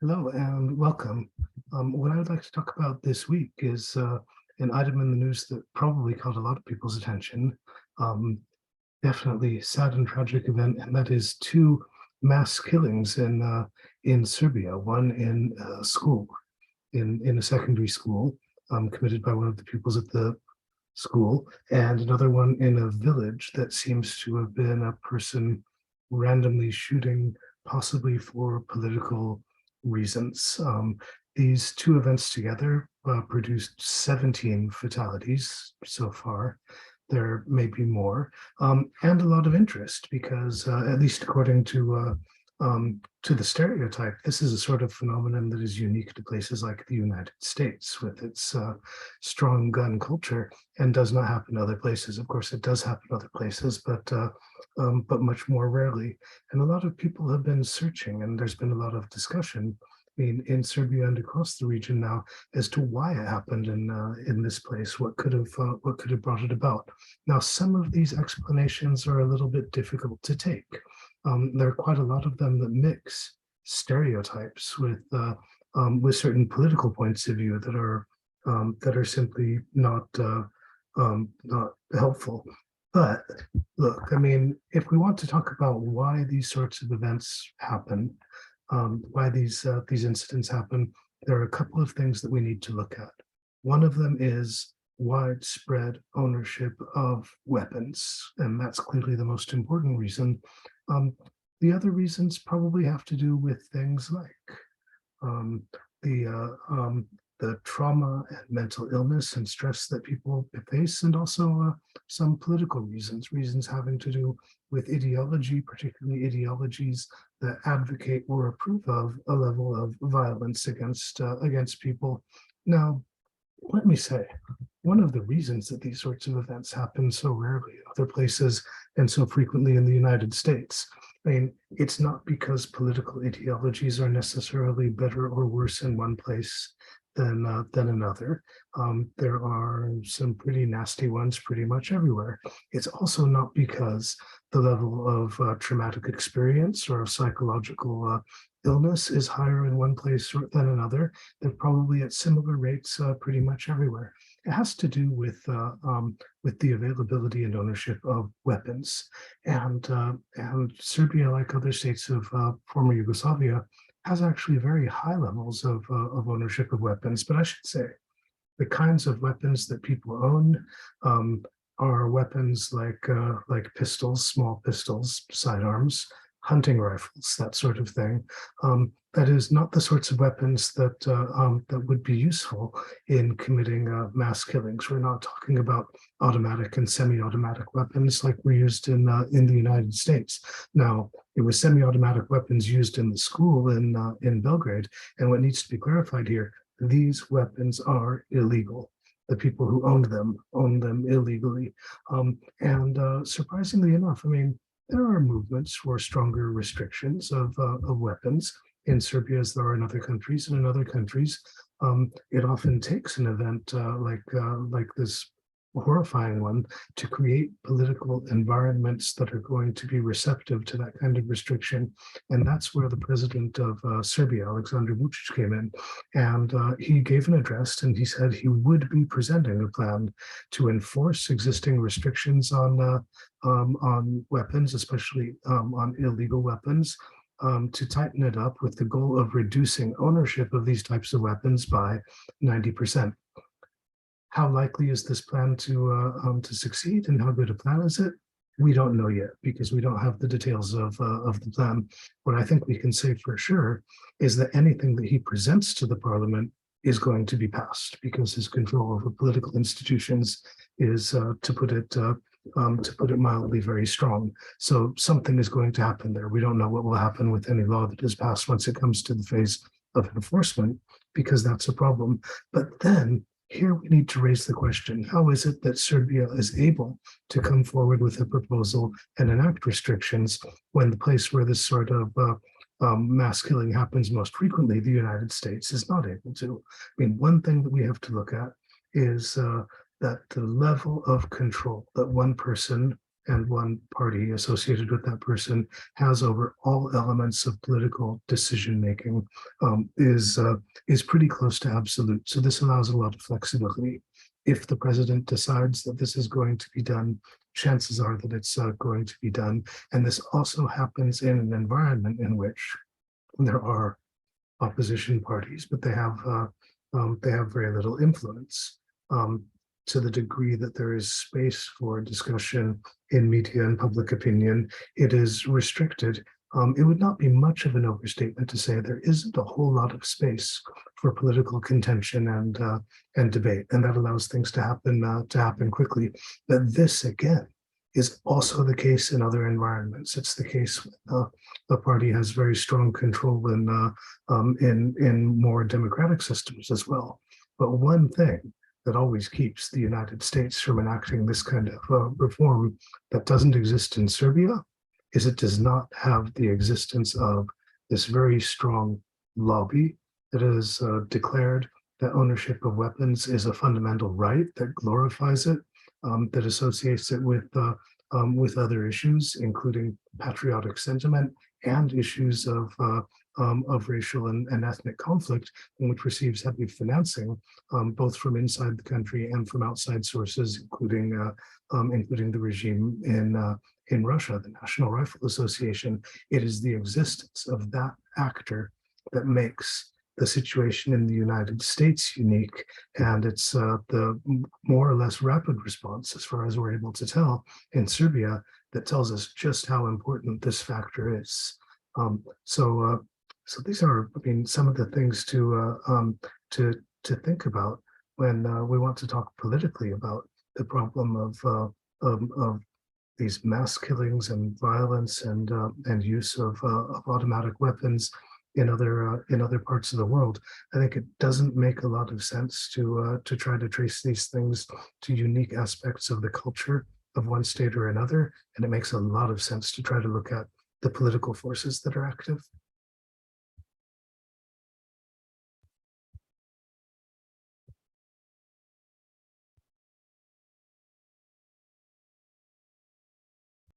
Hello and welcome. What I would like to talk about this week is an item in the news that probably caught a lot of people's attention. Um, Definitely sad and tragic event, and that is two mass killings in Serbia. One in a school, in a secondary school, committed by one of the pupils at the school, and another one in a village that seems to have been a person randomly shooting, possibly for political reasons. These two events together produced 17 fatalities so far. There may be more, and a lot of interest because, at least according to the stereotype, this is a sort of phenomenon that is unique to places like the United States with its strong gun culture and does not happen other places. Of course, it does happen other places, but much more rarely. And a lot of people have been searching, and there's been a lot of discussion in Serbia and across the region now as to why it happened in this place. What could have brought it about? Now, some of these explanations are a little bit difficult to take. There are quite a lot of them that mix stereotypes with certain political points of view that are simply not helpful. But look, I mean, if we want to talk about why these sorts of events happen, why these incidents happen, there are a couple of things that we need to look at. One of them is widespread ownership of weapons, and that's clearly the most important reason. Um, the other reasons probably have to do with things like um, the uh, um, the trauma and mental illness and stress that people face, and also some political reasons having to do with ideology, particularly ideologies that advocate or approve of a level of violence against people. Now, let me say, one of the reasons that these sorts of events happen so rarely in other places and so frequently in the United States, I mean, it's not because political ideologies are necessarily better or worse in one place than another. There are some pretty nasty ones pretty much everywhere. It's also not because the level of traumatic experience or psychological illness is higher in one place than another. They're probably at similar rates pretty much everywhere. It has to do with the availability and ownership of weapons, and Serbia, like other states of former Yugoslavia, has actually very high levels of ownership of weapons. But I should say the kinds of weapons that people own um, are weapons like pistols, small pistols, sidearms, hunting rifles, that sort of thing. That is not the sorts of weapons that would be useful in committing mass killings. We're not talking about automatic and semi-automatic weapons like were used in the United States. Now, it was semi-automatic weapons used in the school in Belgrade, and what needs to be clarified here: these weapons are illegal. The people who own them illegally, and surprisingly enough, I mean, there are movements for stronger restrictions of weapons in Serbia as there are in other countries. And in other countries, it often takes an event like this horrifying one to create political environments that are going to be receptive to that kind of restriction. And that's where the president of Serbia, Aleksandar Vučić, came in. And he gave an address and he said he would be presenting a plan to enforce existing restrictions on weapons, especially on illegal weapons, to tighten it up with the goal of reducing ownership of these types of weapons by 90%. How likely is this plan to succeed, and how good a plan is it? We don't know yet because we don't have the details of the plan. What I think we can say for sure is that anything that he presents to the parliament is going to be passed because his control over political institutions is, to put it mildly, very strong. So something is going to happen there. We don't know what will happen with any law that is passed once it comes to the phase of enforcement, because that's a problem. But then here we need to raise the question: how is it that Serbia is able to come forward with a proposal and enact restrictions when the place where this sort of mass killing happens most frequently, the United States, is not able to? I mean, one thing that we have to look at is that the level of control that one person and one party associated with that person has over all elements of political decision making is pretty close to absolute. So this allows a lot of flexibility. If the president decides that this is going to be done, chances are that it's going to be done. And this also happens in an environment in which there are opposition parties, but they have very little influence. To the degree that there is space for discussion in media and public opinion, it is restricted. It would not be much of an overstatement to say there isn't a whole lot of space for political contention and debate, and that allows things to happen quickly. But this again is also the case in other environments. It's the case when a party has very strong control in more democratic systems as well. But one thing that always keeps the United States from enacting this kind of reform that doesn't exist in Serbia is it does not have the existence of this very strong lobby that has declared that ownership of weapons is a fundamental right, that glorifies it, that associates it with other issues, including patriotic sentiment and issues of racial and ethnic conflict, and which receives heavy financing, both from inside the country and from outside sources, including the regime in Russia, the National Rifle Association. It is the existence of that actor that makes the situation in the United States unique, and it's the more or less rapid response, as far as we're able to tell, in Serbia that tells us just how important this factor is. So these are, I mean, some of the things to think about when we want to talk politically about the problem of these mass killings and violence and use of automatic weapons in other parts of the world. I think it doesn't make a lot of sense to try to trace these things to unique aspects of the culture of one state or another, and it makes a lot of sense to try to look at the political forces that are active.